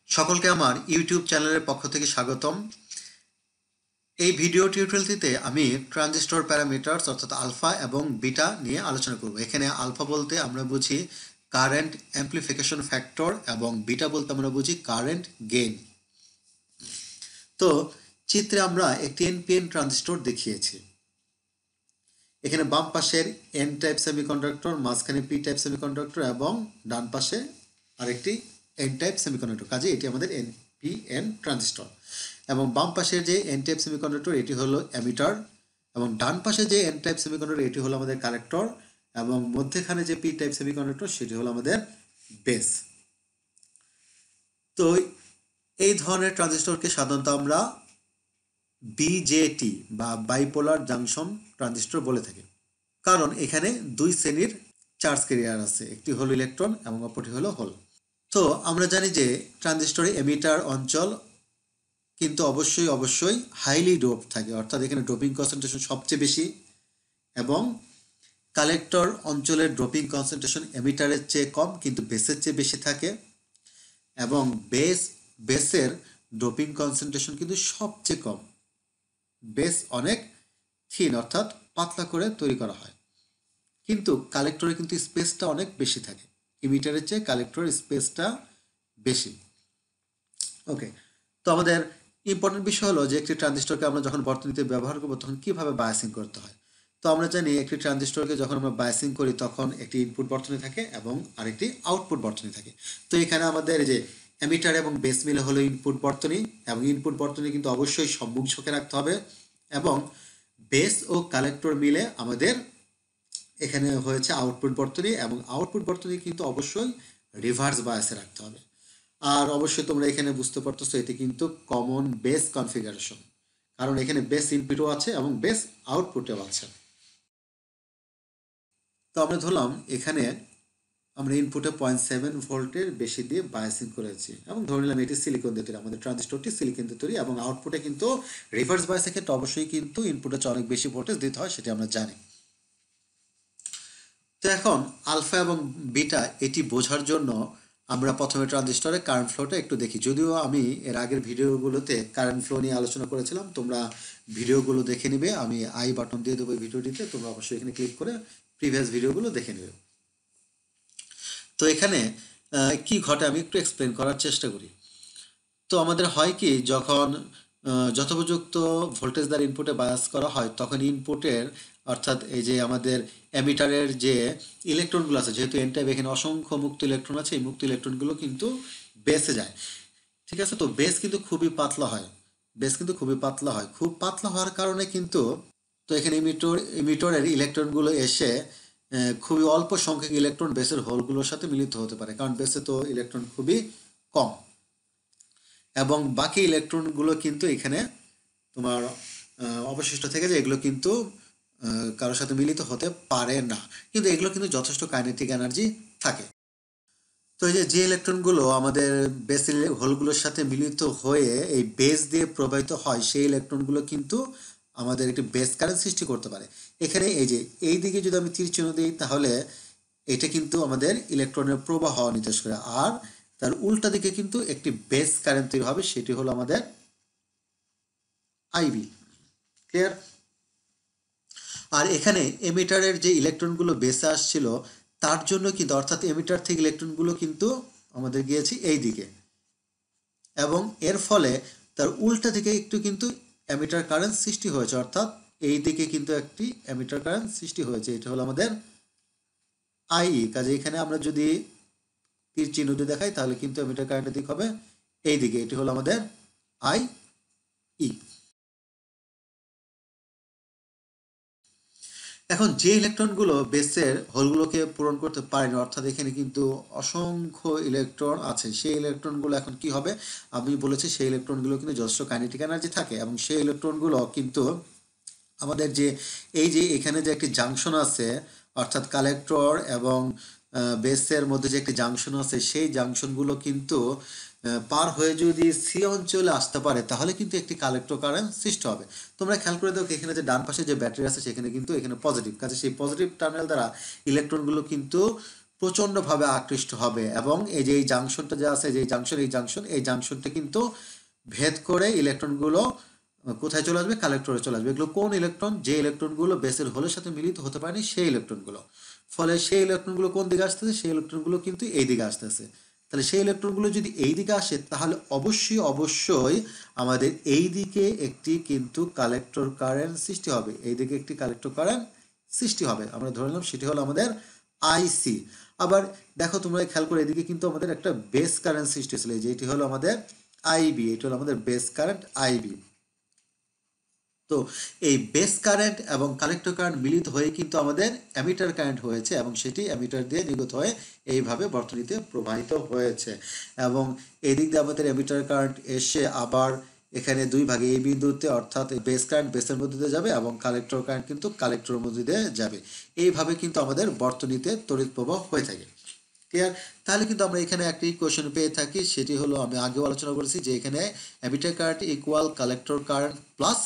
সকলকে আমার ইউটিউব চ্যানেলের পক্ষ থেকে স্বাগতম। এই ভিডিও টিউটোরিয়ালটিতে আমি ট্রানজিস্টর প্যারামিটারস অর্থাৎ আলফা এবং বিটা নিয়ে আলোচনা করব। এখানে আলফা বলতে আমরা বুঝি কারেন্ট অ্যাম্প্লিফিকেশন ফ্যাক্টর এবং বিটা বলতে আমরা বুঝি কারেন্ট গেইন। তো চিত্রে আমরা একটি এনপিএন ট্রানজিস্টর দেখিয়েছি। এখানে বাম পাশের এন টাইপ সেমিকন্ডাক্টর, মাঝখানে পি টাইপ সেমিকন্ডাক্টর এবং ডান পাশে আরেকটি এন টাইপ সেমিকন্ডাক্টর। কাজে এটি আমাদের এনপিএন ট্রানজিস্টর। এবং বাম পাশের যে এন টাইপ সেমিকন্ডাক্টর এটি হলো এমিটার, এবং ডান পাশে যে এন টাইপ সেমিকন্ডাক্টর এটি হলো আমাদের কালেক্টর, এবং মধ্যখানে যে পি টাইপ সেমিকন্ডাক্টর সেটি হলো আমাদের বেস। তো এই ধরনের ট্রানজিস্টরকে সাধারণত আমরা বিজেটি বা বাইপোলার জাংশন ট্রানজিস্টর বলে থাকি, কারণ এখানে দুই শ্রেণীর চার্জ ক্যারিয়ার আছে, একটি হলো ইলেকট্রন এবং অপরটি হলো হোল। তো আমরা জানি যে ট্রানজিস্টরে এমিটার অঞ্চল কিন্তু অবশ্যই হাইলি ডোপ থাকে, অর্থাৎ এখানে ডোপিং কনসেন্ট্রেশন সবচেয়ে বেশি, এবং কালেক্টর অঞ্চলের ডোপিং কনসেন্ট্রেশন এমিটারের চেয়ে কম কিন্তু বেসের চেয়ে বেশি থাকে, এবং বেসের ডোপিং কনসেন্ট্রেশন কিন্তু সবচেয়ে কম। বেস অনেক থিন অর্থাৎ পাতলা করে তৈরি করা হয়, কিন্তু কালেক্টরে কিন্তু স্পেসটা অনেক বেশি থাকে। ইমিটারের চেয়ে কালেক্টরের স্পেসটা বেশি। ওকে, তো আমাদের ইম্পর্টেন্ট বিষয় হলো যে একটি ট্রানজিস্টরকে আমরা যখন বর্তনীতে ব্যবহার করবো তখন কিভাবে বায়াসিং করতে হয়। তো আমরা জানি একটি ট্রানজিস্টরকে যখন আমরা বায়াসিং করি তখন একটি ইনপুট বর্তনী থাকে এবং আরেকটি আউটপুট বর্তনী থাকে। তো এখানে আমাদের যে এমিটার এবং বেস মিলে হলো ইনপুট বর্তনী, এবং ইনপুট বর্তনী কিন্তু অবশ্যই সম্মুখ ঝোঁকে রাখতে হবে, এবং বেস ও কালেক্টর মিলে আমাদের এখানে হয়েছে আউটপুট বর্তনী, এবং আউটপুট বর্তনী কিন্তু অবশ্যই রিভার্স বায়াসে রাখতে হবে। আর অবশ্যই তোমরা এখানে বুঝতে পারতেছো এটি কিন্তু কমন বেস কনফিগারেশন, কারণ এখানে বেস ইনপুটও আছে এবং বেস আউটপুটও আছে। তো আমরা ধরলাম এখানে আমরা ইনপুটে 0.7 ভোল্টের বেশি দিয়ে বায়াসিং করেছি, এবং ধরে নিলাম এটি সিলিকন দিয়ে তৈরি, আমাদের ট্রানজিস্টরটি সিলিকন দিয়ে তৈরি, এবং আউটপুটে কিন্তু রিভার্স বায়াসের ক্ষেত্রে অবশ্যই কিন্তু ইনপুটে অনেক বেশি ভোল্টেজ দিতে হয়, সেটি আমরা জানি। তো এখন আলফা এবং বিটা এটি বোঝার জন্য আমরা প্রথমে ট্রানজিস্টরের কারেন্ট ফ্লোটা একটু দেখি। যদিও আমি এর আগের ভিডিওগুলোতে কারেন্ট ফ্লো নিয়ে আলোচনা করেছিলাম, তোমরা ভিডিওগুলো দেখে নিবে, আমি আই বাটন দিয়ে দেবো ভিডিওটিতে, তোমরা অবশ্যই এখানে ক্লিক করে প্রিভিয়াস ভিডিওগুলো দেখে নেবে। তো এখানে কি ঘটে আমি একটু এক্সপ্লেন করার চেষ্টা করি। তো আমাদের হয় কি, যখন যথোপযুক্ত ভোল্টেজ দ্বারা ইনপুটে বায়াস করা হয় তখন ইনপুটের অর্থাৎ এই যে আমাদের এমিটারের যে ইলেকট্রনগুলো আছে, যেহেতু এন টাইপ এখানে অসংখ্য মুক্ত ইলেকট্রন আছে, এই মুক্ত ইলেকট্রনগুলো কিন্তু বেসে যায়। ঠিক আছে, তো বেস কিন্তু খুবই পাতলা হয়, খুব পাতলা হওয়ার কারণে কিন্তু তো এখানে ইমিটরের ইলেকট্রনগুলো এসে খুবই অল্প সংখ্যক ইলেকট্রন বেসের হোলগুলোর সাথে মিলিত হতে পারে, কারণ বেসে তো ইলেকট্রন খুবই কম, এবং বাকি ইলেকট্রনগুলো কিন্তু এখানে তোমার অবশিষ্ট থেকে যায়, এগুলো কিন্তু কারোর সাথে মিলিত হতে পারে না, কিন্তু এগুলো কিন্তু যথেষ্ট কাইনেটিক এনার্জি থাকে। তো এই যে ইলেকট্রনগুলো আমাদের বেস হোলগুলোর সাথে মিলিত হয়ে এই বেস দিয়ে প্রবাহিত হয়, সেই ইলেকট্রনগুলো কিন্তু আমাদের একটি বেস কারেন্ট সৃষ্টি করতে পারে। এখানে এই যে এই দিকে যদি আমি তীর চিহ্ন দিই তাহলে এটা কিন্তু আমাদের ইলেকট্রনের প্রবাহ নির্দেশ করে, আর তার উল্টা দিকে কিন্তু একটি বেস কারেন্ট তৈরি হবে, সেটি হলো আমাদের আইবি। ক্লিয়ার? আর এখানে এমিটারের যে ইলেকট্রনগুলো বেসে আসছিল তার জন্য কিন্তু অর্থাৎ এমিটার থেকে ইলেকট্রনগুলো কিন্তু আমাদের গিয়েছে এই দিকে, এবং এর ফলে তার উল্টা দিকে একটু কিন্তু এমিটার কারেন্ট সৃষ্টি হয়েছে, অর্থাৎ এই দিকে কিন্তু একটি এমিটার কারেন্ট সৃষ্টি হয়েছে, এটা হলো আমাদের আই। কাজে এখানে আমরা যদি তীর চিহ্ন দিয়ে দেখাই তাহলে কিন্তু এমিটার কারেন্টের দিক হবে এই দিকে, এটি হলো আমাদের আই ই। এখন যে ইলেকট্রনগুলো বেসের হোলগুলোকে পূরণ করতে পারেনি, অর্থাৎ এখানে কিন্তু অসংখ্য ইলেকট্রন আছে, সেই ইলেকট্রনগুলো এখন কি হবে, আমি বলেছি সেই ইলেকট্রনগুলো কিন্তু যথেষ্ট কাইনেটিক এনার্জি থাকে, এবং সেই ইলেকট্রনগুলো কিন্তু আমাদের যে এই যে এখানে যে একটি জাংশন আছে অর্থাৎ কালেক্টর এবং বেসের মধ্যে যে একটি জাংশন আছে সেই জাংশনগুলো কিন্তু পার হয়ে যদি সি অঞ্চলে আসতে পারে তাহলে কিন্তু একটি কালেক্টর কারেন্ট সৃষ্টি হবে। তোমরা খেয়াল করে দেখো এখানে যে ডান পাশে যে ব্যাটারি আছে সেখানে কিন্তু এখানে পজিটিভ, কাজে সেই পজিটিভ টার্মিনাল দ্বারা ইলেকট্রনগুলো কিন্তু প্রচণ্ডভাবে আকৃষ্ট হবে এবং এই যে এই জাংশনটা যে আছে, যে এই জাংশনটা কিন্তু ভেদ করে ইলেকট্রনগুলো কোথায় চলে আসবে? কালেক্টরে চলে আসবে। এগুলো কোন ইলেকট্রন? যে ইলেকট্রনগুলো বেসের হোলের সাথে মিলিত হতে পারেনি সেই ইলেকট্রনগুলো। ফলে সেই ইলেকট্রনগুলো কোন দিকে আসতেছে? সেই ইলেকট্রনগুলো কিন্তু এই দিকে আসতেছে। তাহলে সেই ইলেকট্রনগুলো যদি এই দিকে আসে তাহলে অবশ্যই আমাদের এই দিকে একটি কিন্তু কালেক্টর কারেন্ট সৃষ্টি হবে। এই দিকে একটি কালেক্টর কারেন্ট সৃষ্টি হবে, আমরা ধরে নিলাম সেটি হলো আমাদের আইসি। আবার দেখো তোমরা খেয়াল করে এদিকে কিন্তু আমাদের একটা বেস কারেন্ট সৃষ্টি হয়েছিল, যেটি হলো আমাদের আইবি। এটি হলো আমাদের বেস কারেন্ট আইবি। তো এই বেস কারেন্ট এবং কালেক্টর কারেন্ট মিলিত হয়ে কিন্তু আমাদের অ্যামিটার কারেন্ট হয়েছে এবং সেটি অ্যামিটার দিয়ে নির্গত হয়ে এইভাবে বর্তনীতে প্রবাহিত হয়েছে। এবং এই দিক দিয়ে আমাদের অ্যামিটার কারেন্ট এসে আবার এখানে দুই ভাগে এই বিন্দুতে, অর্থাৎ বেস কারেন্ট বেসের মধ্যে দিয়ে যাবে এবং কালেক্টর কারেন্ট কিন্তু কালেক্টরের মধ্যে দিয়ে যাবে। এইভাবে কিন্তু আমাদের বর্তনীতে তড়িৎ প্রবাহ হয়ে থাকে। ক্লিয়ার? তাহলে কিন্তু আমরা এখানে একটি কোশ্চেন পেয়ে থাকি, সেটি হলো আমি আগেও আলোচনা করেছি যে এখানে ammeter current equal collector current plus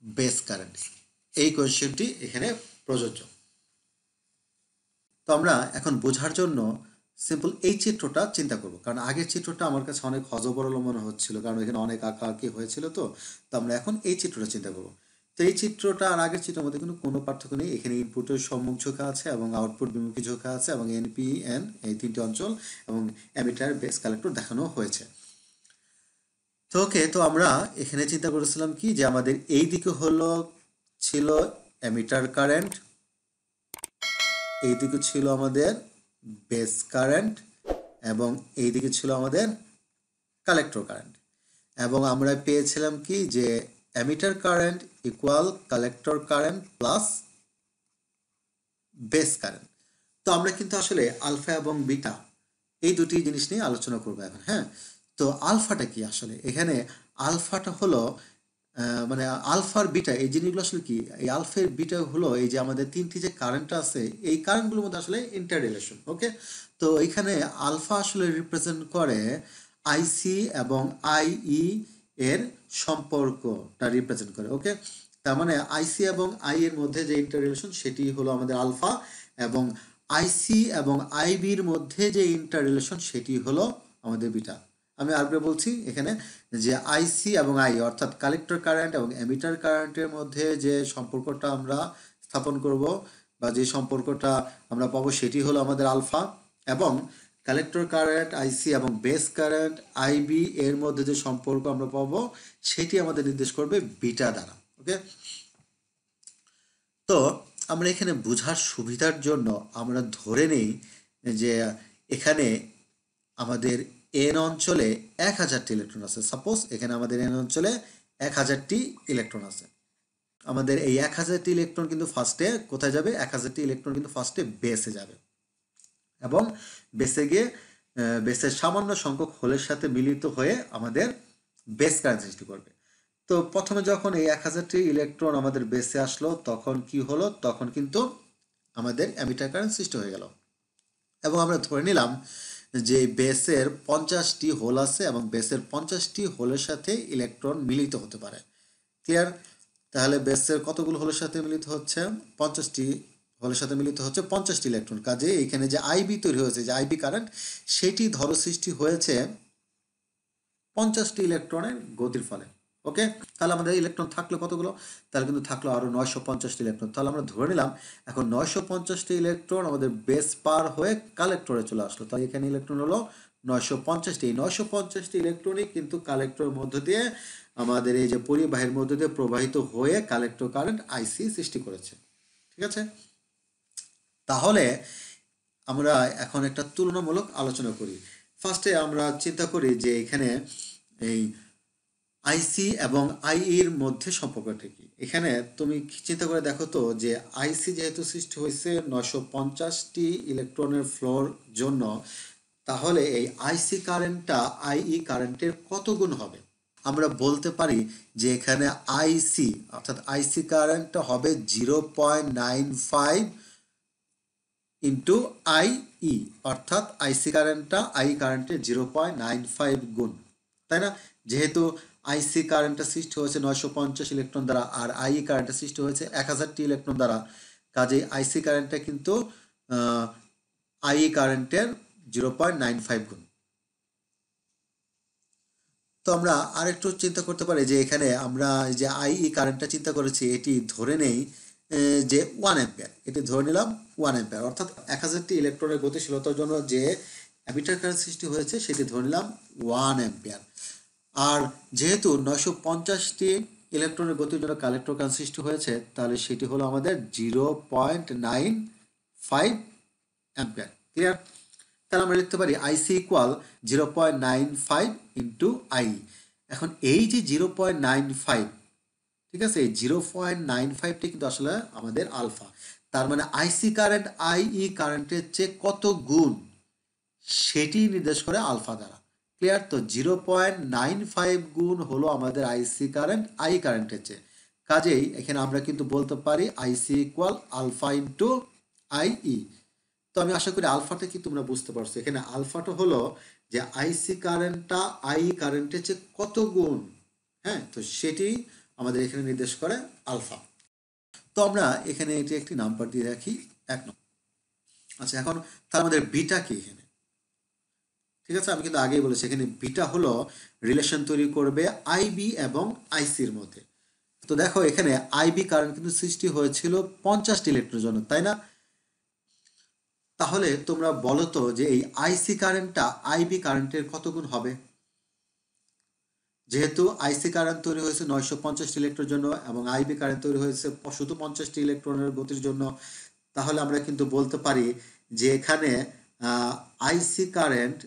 base current. এই কোয়েশ্চেনটি এখানে প্রযোজ্য। তো আমরা এখন বোঝার জন্য সিম্পল এই চিত্রটা চিন্তা করব, কারণ আগের চিত্রটা আমার কাছে অনেক হজবরল মনে হচ্ছিল, কারণ এখানে অনেক আঁকাআঁকি হয়েছিল। তো আমরা এখন এই চিত্রটা চিন্তা করব। তো এই চিত্রটা আর আগের চিত্রের মধ্যে কিন্তু কোনো পার্থক্য নেই। এখানে ইনপুটের সম্মুখ ঝোঁকা আছে এবং আউটপুট বিমুখী ঝোঁকা আছে এবং এনপি এন এই তিনটি অঞ্চল এবং অ্যামিটার বেস কালেক্টর দেখানো হয়েছে। তো ওকে, তো আমরা এখানে চিন্তা করেছিলাম কি যে আমাদের এই দিকে ছিল অ্যামিটার কারেন্ট, এই দিকে ছিল আমাদের বেস কারেন্ট এবং এই দিকে ছিল আমাদের কালেক্টর কারেন্ট। এবং আমরা পেয়েছিলাম কি যে ammeter current equal collector current plus base current. তো আমরা কিন্তু আসলে আলফা এবং বিটা এই দুটি জিনিস নিয়ে আলোচনা করবো এখন। হ্যাঁ, তো আলফাটা কি আসলে? এখানে আলফাটা হলো মানে আলফার বিটা এই জিনিসগুলো আসলে কি? এই আলফার বিটা হলো এই যে আমাদের তিনটি যে কারেন্ট আছে এই কারেন্টগুলোর মধ্যে আসলে ইন্টার রিলেশন। ওকে, তো এখানে আলফা আসলে রিপ্রেজেন্ট করে আইসি এবং আইই এর সম্পর্কটা রিপ্রেজেন্ট করে। ওকে, তার মানে আইসি এবং আই এর মধ্যে যে ইন্টার রিলেশন সেটি হলো আমাদের আলফা, এবং আইসি এবং আইবির মধ্যে যে ইন্টার রিলেশন সেটি হলো আমাদের বিটা। আমি আরেকবার বলছি, এখানে যে আইসি এবং আই অর্থাৎ কালেক্টর কারেন্ট এবং এমিটার কারেন্টের মধ্যে যে সম্পর্কটা আমরা স্থাপন করব বা যে সম্পর্কটা আমরা পাবো সেটি হলো আমাদের আলফা, এবং কালেক্টর কারেন্ট আইসি এবং বেস কারেন্ট আইবি এর মধ্যে যে সম্পর্ক আমরা পাবো সেটি আমাদের নির্দেশ করবে বিটা দ্বারা। ওকে, তো আমরা এখানে বোঝার সুবিধার জন্য আমরা ধরে নেই যে এখানে আমাদের এন অঞ্চলে 1000টি ইলেকট্রন আছে। সাপোজ এখানে আমাদের এন অঞ্চলে 1000টি ইলেকট্রন আছে। আমাদের এই 1000টি ইলেকট্রন কিন্তু ফার্স্টে কোথায় যাবে? 1000টি ইলেকট্রন কিন্তু ফার্স্টে বেসে যাবে এবং বেসে গিয়ে বেসের সামান্য সংখ্যক হোলের সাথে মিলিত হয়ে আমাদের বেস কারেন্ট সৃষ্টি করবে। তো প্রথমে যখন এই 1000টি ইলেকট্রন আমাদের বেসে আসলো তখন কি হলো? তখন কিন্তু আমাদের অ্যামিটার কারেন্ট সৃষ্টি হয়ে গেল এবং আমরা ধরে নিলাম যে বেসের 50টি হোল আছে এবং বেসের 50টি হোলের সাথে ইলেকট্রন মিলিত হতে পারে। ক্লিয়ার? তাহলে বেসের কতগুলো হোলের সাথে মিলিত হচ্ছে? 50টি হোলের সাথে মিলিত হচ্ছে 50টি ইলেকট্রন। কাজে এখানে যে আইবি তৈরি হয়েছে, যে আইবি কারেন্ট, সেটি ধরো সৃষ্টি হয়েছে 50টি ইলেকট্রনের গতির ফলে। ওকে, তাহলে আমাদের ইলেকট্রন থাকলো কতগুলো? তাহলে কিন্তু থাকলো আরো 950টি ইলেকট্রন। তাহলে আমরা ধরে নিলাম এখন 950টি ইলেকট্রন আমাদের বেস পার হয়ে কালেক্টরে চলে আসলো। তাই এখানে ইলেকট্রন হলো 950টি। এই 950টি ইলেকট্রনই কিন্তু কালেক্টরের মধ্য দিয়ে আমাদের এই যে পরিবাহীর মধ্য দিয়ে প্রবাহিত হয়ে কালেক্টর কারেন্ট আইসি সৃষ্টি করেছে। ঠিক আছে, তাহলে আমরা এখন একটা তুলনামূলক আলোচনা করি। ফার্স্টে আমরা চিন্তা করি যে এখানে এই আইসি এবং আইইর মধ্যে সম্পর্কটা কি। এখানে তুমি চিন্তা করে দেখো তো যে আইসি যেহেতু সৃষ্টি হয়েছে 950টি ইলেকট্রনের ফ্লোর জন্য, তাহলে এই আইসি কারেন্টটা আইই কারেন্টের কত গুণ হবে? আমরা বলতে পারি যে এখানে আইসি অর্থাৎ আইসি কারেন্টটা হবে 0.95 ইন্টু আইই, অর্থাৎ আইসি কারেন্টটা আই কারেন্টের 0.95 গুণ, তাই না? যেহেতু আইসি কারেন্টটা সৃষ্টি হয়েছে 950 ইলেকট্রন দ্বারা আর আই কারেন্টটা সৃষ্টি হয়েছে 1000টি ইলেকট্রন দ্বারা, কাজেই আইসি কারেন্টটা কিন্তু আই কারেন্টের 0.95 গুণ। তো আমরা আরেকটু চিন্তা করতে পারি যে এখানে আমরা যে আইই কারেন্টটা চিন্তা করেছি এটি ধরে নেই যে 1 অ্যাম্পিয়ার, এটি ধরে নিলাম 1 অ্যাম্পিয়ার, অর্থাৎ 1000টি ইলেকট্রনের গতিশীলতার জন্য যে অ্যামিটার কারেন্ট সৃষ্টি হয়েছে সেটি ধরে নিলাম 1 অ্যাম্পিয়ার। আর যেহেতু 950টি ইলেকট্রনের গতির জন্য কালেক্টর কারেন্ট সৃষ্টি হয়েছে, তাহলে সেটি হলো আমাদের 0.95 অ্যাম্পিয়ার। ক্লিয়ার? তাহলে আমরা লিখতে পারি আইসি ইকুয়াল 0.95 ইন্টু আই। এখন এই যে 0.95, ঠিক আছে, এই 0.95টি কিন্তু আসলে আমাদের আলফা, তার মানে আইসি কারেন্ট আইই কারেন্টের চেয়ে কত গুণ সেটি নির্দেশ করে আলফা দ্বারা। ক্লিয়ার? তো 0.95 গুণ হলো আমাদের আইসি কারেন্ট আই কারেন্টের চেয়ে, কাজেই এখানে আমরা কিন্তু বলতে পারি আইসি ইকুয়াল আলফা ইন্টু আইই। তো আমি আশা করি আলফাটা কি তোমরা বুঝতে পারছো। এখানে আলফাটা হলো যে আইসি কারেন্টটা আই কারেন্টের চেয়ে কত গুণ, হ্যাঁ, তো সেটি আমাদের এখানে নির্দেশ করে আলফা। তো আমরা এখানে এটি একটি নাম্বার দিয়ে রাখি 1 নম্বর। আচ্ছা, এখন তার আমাদের বিটা কি এখানে? ঠিক আছে, আমি কিন্তু আগেই বলেছি এখানে বিটা হলো রিলেশন তৈরি করবে আইবি এবং আইসির মধ্যে। তো দেখো এখানে আইবি কারেন্ট কিন্তু সৃষ্টি হয়েছিল 50টি ইলেকট্রনের জন্য, তাই না? তাহলে তোমরা বলো তো যে এই আইসি কারেন্টটা আইবি কারেন্টের কত গুণ হবে? যেহেতু আইসি কারেন্ট তৈরি হয়েছে 950টি ইলেকট্রনের জন্য এবং আইবি কারেন্ট তৈরি হয়েছে শুধু 50টি ইলেকট্রনের গতির জন্য, তাহলে আমরা কিন্তু বলতে পারি যে এখানে আইসি কারেন্ট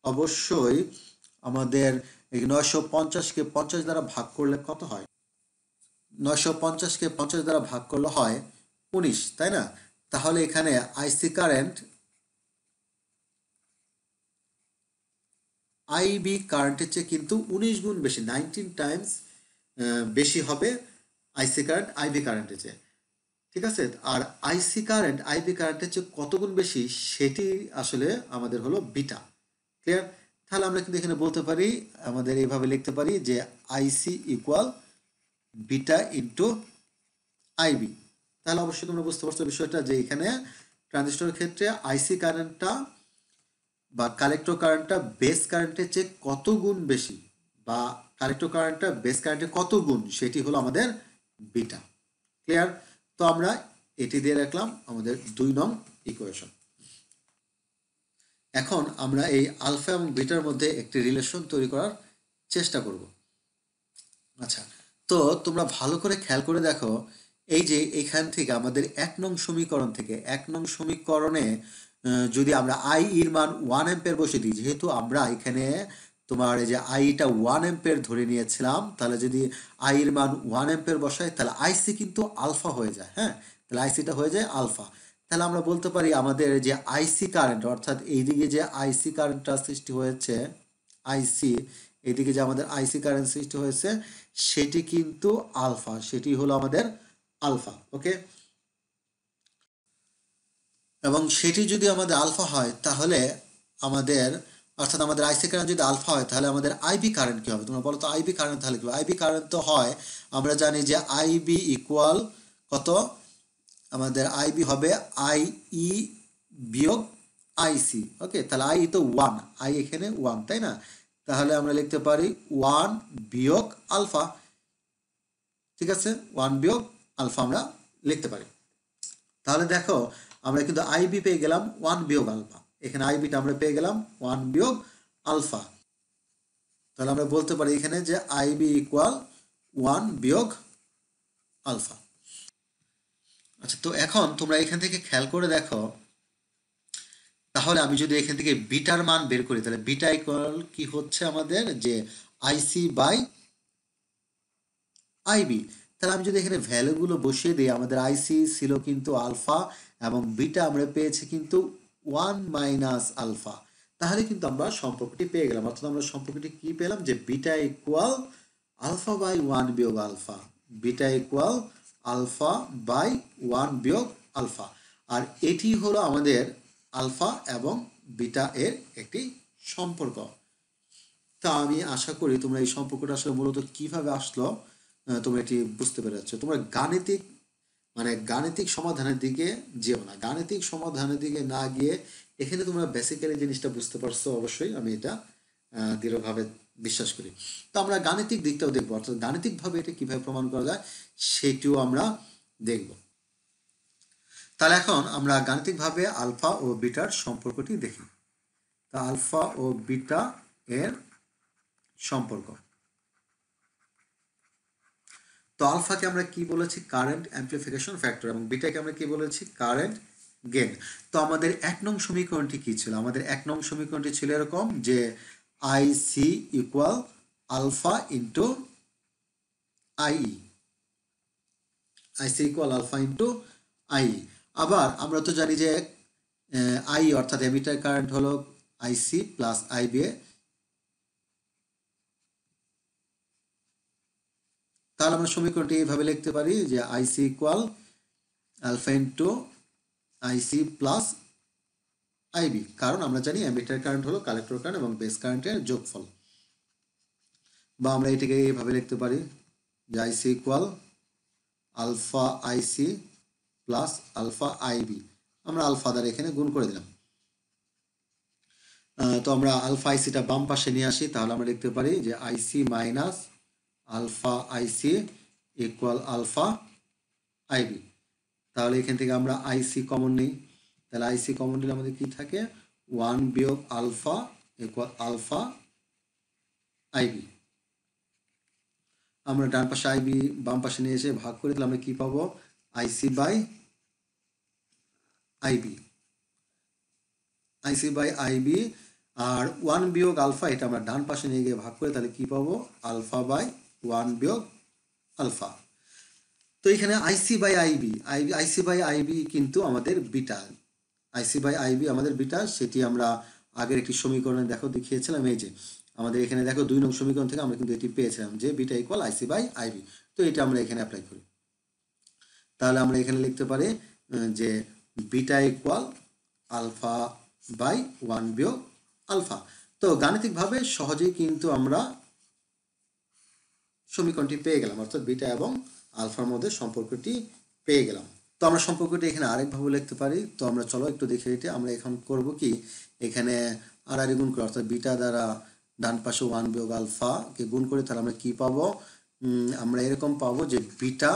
অবশ্যই আমাদের 950কে 50 দ্বারা ভাগ করলে কত হয়? 950কে 50 দ্বারা ভাগ করলে হয় 19, তাই না? তাহলে এখানে আইসি কারেন্ট আইবি কারেন্টের চেয়ে কিন্তু 19 গুণ বেশি, 19 টাইমস বেশি হবে আইসি কারেন্ট আইবি কারেন্টের চেয়ে। ঠিক আছে, আর আইসি কারেন্ট আইবি কারেন্টের চেয়ে কত গুণ বেশি সেটি আসলে আমাদের হলো বিটা। ক্লিয়ার? তাহলে আমরা কিন্তু এখানে বলতে পারি, আমাদের এইভাবে লিখতে পারি যে IC equal beta into IB. তাহলে অবশ্যই তোমরা বুঝতে পারছো বিষয়টা যে এখানে ট্রানজিস্টরের ক্ষেত্রে আইসি কারেন্টটা বা কালেক্টর কারেন্টটা বেস কারেন্টের চেয়ে কত গুণ বেশি, বা কালেক্টর কারেন্টটা বেস কারেন্টের কত গুণ, সেটি হলো আমাদের বিটা। ক্লিয়ার? তো আমরা এটি দিয়ে রাখলাম আমাদের 2 নং ইকুয়েশন। এখন আমরা এই আলফা এবং বিটার মধ্যে একটি রিলেশন তৈরি করার চেষ্টা করব। আচ্ছা, তো তোমরা ভালো করে খেয়াল করে দেখো, এই যে এখান থেকে আমাদের 1 নং সমীকরণ থেকে 1 নং সমীকরণে যদি আমরা আই এর মান 1 অ্যাম্পিয়ার বসে দিই, যেহেতু আমরা এখানে তোমার এই যে আইটা 1 অ্যাম্পিয়ার ধরে নিয়েছিলাম, তাহলে যদি আই এর মান 1 অ্যাম্পিয়ার বসাই তাহলে আইসি কিন্তু আলফা হয়ে যায়। হ্যাঁ, তাহলে আইসিটা হয়ে যায় আলফা। তাহলে আমরা বলতে পারি আমাদের যে আইসি কারেন্ট, অর্থাৎ এইদিকে যে আইসি কারেন্টটা সৃষ্টি হয়েছে, আইসি, এইদিকে যে আমাদের আইসি কারেন্ট সৃষ্টি হয়েছে সেটি কিন্তু আলফা, সেটি হলো আমাদের আলফা। ওকে, এবং সেটি যদি আমাদের আলফা হয় তাহলে আমাদের, অর্থাৎ আমাদের আইসি কারেন্ট যদি আলফা হয় তাহলে আমাদের আইবি কারেন্ট কি হবে? তোমরা বলো তো আইবি কারেন্ট তাহলে কি হবে? আইবি কারেন্ট তো হয়, আমরা জানি যে আইবি ইকুয়াল কত, আমাদের আইবি হবে আইই বিয়োগ আইসি। ওকে, তাহলে আই তো 1, আই এখানে 1, তাই না? তাহলে আমরা লিখতে পারি 1 বিয়োগ আলফা। ঠিক আছে, 1 বিয়োগ আলফা আমরা লিখতে পারি। তাহলে দেখো আমরা কিন্তু আইবি পেয়ে গেলাম 1 বিয়োগ আলফা, এখানে আইবিটা আমরা পেয়ে গেলাম 1 বিয়োগ আলফা। তাহলে আমরা বলতে পারি এখানে যে আইবি ইকুয়াল 1 বিয়োগ আলফা। আচ্ছা, তো এখন তোমরা এখান থেকে খেয়াল করে দেখো, তাহলে আমি যদি এখান থেকে বিটার মান বের করি তাহলে বিটা ইকুয়াল কি হচ্ছে আমাদের, যে আইসি বাই আইবি। তাহলে আমি যদি এখানে ভ্যালুগুলো বসিয়ে দিই, আমাদের আইসি ছিল কিন্তু আলফা এবং বিটা আমরা পেয়েছি কিন্তু 1 মাইনাস আলফা। তাহলে কিন্তু আমরা সম্পর্কটি পেয়ে গেলাম, অর্থাৎ আমরা সম্পর্কটি কি পেলাম, যে বিটা ইকুয়াল আলফা বাই 1 বিয়োগ alpha, beta equal alpha by 1 বিয়োগ আলফা। আর এটি হলো আমাদের আলফা এবং বিটা এর একটি সম্পর্ক। তা আমি আশা করি তোমরা এই সম্পর্কটা আসলে মূলত কিভাবে আসলো তোমরা এটি বুঝতে পেরেছো। তোমরা গাণিতিক সমাধানের দিকে যেও না, গাণিতিক সমাধানের দিকে না গিয়ে এখানে তোমরা বেসিক্যালি জিনিসটা বুঝতে পারছো, অবশ্যই আমি এটা দৃঢ়ভাবে বিশ্বাস করি। তো আমরা গাণিতিক দিকটাও দেখবো, অর্থাৎ গাণিতিকভাবে এটা কিভাবে প্রমাণ করা যায় সেটিও আমরা দেখব। তাহলে এখন আমরা গাণিতিকভাবে আলফা ও বিটার সম্পর্কটি দেখি। তা আলফা ও বিটা এর সম্পর্ক। তো আলফাকে আমরা কি বলেছি? কারেন্ট অ্যাম্প্লিফিকেশন ফ্যাক্টর, এবং বিটাকে আমরা কি বলেছি? Current gain. তো আমাদের 1 নং সমীকরণটি কি ছিল? আমাদের 1 নং সমীকরণটি ছিল এরকম যে আইসি ইকুয়াল আলফা ইন্টু আইই, আইসি ইকুয়াল আলফা ইন্টু আইই। আবার আমরা তো জানি যে আই অর্থাৎ এমিটার কারেন্ট হলো আইসি প্লাস আইবি। তাহলে আমরা সমীকরণটি এইভাবে লিখতে পারি যে IC equal alpha into IC plus IB, কারণ আমরা জানি এমিটার কারেন্ট হলো কালেক্টর কারেন্ট এবং বেস কারেন্টের যোগফল। বা আমরা এটাকে এইভাবে লিখতে পারি যে IC equal alpha IC plus alpha IB, আমরা আলফা দ্বারা এখানে গুণ করে দিলাম। তো আমরা আলফা আইসিটা বাম পাশে নিয়ে আসি, তাহলে আমরা লিখতে পারি যে আইসি মাইনাস আলফা আইসি ইকুয়াল আলফা আইবি। তাহলে এখান থেকে আমরা আইসি কমন নিই, তাহলে আইসি কমন নিলে আমাদের কি থাকে? 1 বিয়োগ আলফা ইকুয়াল আলফা আইবি। আমরা ডান পাশে আইবি বাম পাশে নিয়ে এসে ভাগ করে দিলে আমরা কি পাবো? IC by IB, IC by IB. আর 1 বিয়োগ আলফা এটা আমরা ডান পাশে নিয়ে গিয়ে ভাগ করে তাহলে কি পাবো? আলফা বাই 1 বিয়োগ আলফা। তো এখানে IC by IB, IC by IB কিন্তু আমাদের বিটা, আইসি বাই আইবি আমাদের বিটা, সেটি আমরা আগের একটি সমীকরণে দেখিয়েছিলাম। এই যে আমাদের এখানে দেখো 2 নং সমীকরণ থেকে আমরা কিন্তু এটি পেয়েছিলাম যে beta equal IC by IB. তো এটা আমরা এখানে অ্যাপ্লাই করি, তাহলে আমরা এখানে লিখতে পারি যে বিটা ইকুয়াল আলফা বাই 1 বিয়োগ আলফা। তো গাণিতিকভাবে সহজেই কিন্তু আমরা সমীকরণটি পেয়ে গেলাম, অর্থাৎ বিটা এবং আলফার মধ্যে সম্পর্কটি পেয়ে গেলাম। তো আমরা সম্পর্কটি এখানে আরেকভাবে লিখতে পারি। তো আমরা চলো একটু দেখে এটা আমরা এখন করব কি, এখানে আর গুণ করে, অর্থাৎ বিটা দ্বারা ডান পাশে 1 বিয়োগ আলফা কে গুণ করে, তাহলে আমরা কি পাবো? আমরা এরকম পাবো যে বিটা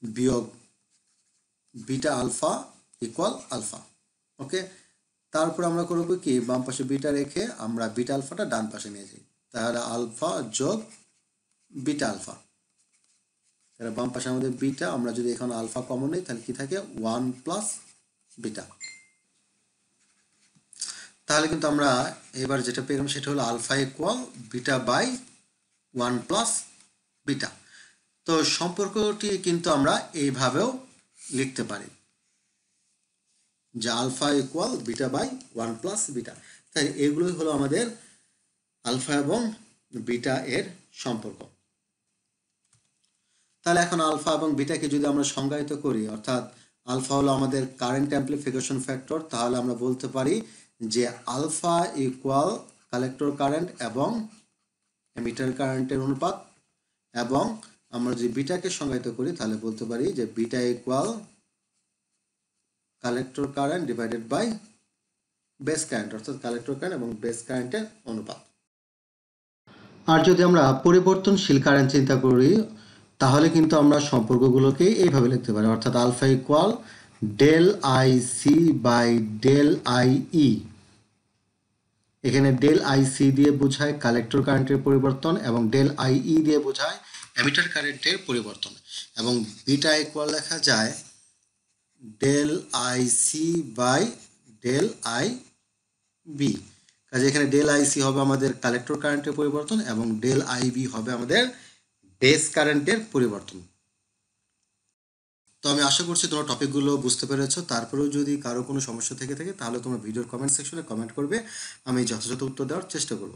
বিয়োগ বিটা আলফা ইকুয়াল আলফা। ওকে, তারপর আমরা করবো কি, বাম পাশে বিটা রেখে আমরা বিটা আলফাটা ডান পাশে নিয়ে যাই, তাহলে আলফা যোগ বিটা আলফা। তাহলে বাম পাশে আমাদের বিটা, আমরা যদি এখন আলফা কমন নেই তাহলে কি থাকে? 1 প্লাস বিটা। তাহলে কিন্তু আমরা এবার যেটা পেলাম সেটা হলো alpha equal beta by 1 plus beta. তো সম্পর্কটি কিন্তু আমরা এইভাবেও লিখতে পারি যে alpha equal beta by 1 plus beta. তাই এগুলোই হলো আমাদের আলফা এবং বিটা এর সম্পর্ক। তাহলে এখন আলফা এবং বিটাকে যদি আমরা সংজ্ঞায়িত করি, অর্থাৎ আলফা হলো আমাদের কারেন্ট অ্যাম্প্লিফিকেশন ফ্যাক্টর, তাহলে আমরা বলতে পারি যে আলফা ইকুয়াল কালেক্টর কারেন্ট এবং এমিটার কারেন্টের অনুপাত, এবং আমরা যদি বিটাকে সংজ্ঞায়িত করি তাহলে বলতে পারি যে beta equal collector current divided by base current, অর্থাৎ কালেক্টর কারেন্ট এবং বেস কারেন্টের অনুপাত। আর যদি আমরা পরিবর্তনশীল কারেন্ট চিন্তা করি তাহলে কিন্তু আমরা সম্পর্কগুলোকে এইভাবে লিখতে পারি, অর্থাৎ alpha equal del I C by del I E. এখানে ডেল আই সি দিয়ে বোঝায় কালেক্টর কারেন্টের পরিবর্তন এবং ডেল আই ই দিয়ে বোঝায় এমিটার কারেন্টের পরিবর্তন, এবং বিটা ইকুয়াল লেখা যায় del I C by del I B. কাজে এখানে ডেল আই সি হবে আমাদের কালেক্টর কারেন্টের পরিবর্তন এবং ডেল আই বি হবে আমাদের বেস কারেন্টের পরিবর্তন। তো আমি আশা করছি তোমরা টপিকগুলো বুঝতে পেরেছো। তারপরেও যদি কারো কোনো সমস্যা থেকে থাকে তাহলে তোমরা ভিডিওর কমেন্ট সেকশনে কমেন্ট করবে, আমি যথাযথ উত্তর দেওয়ার চেষ্টা করব।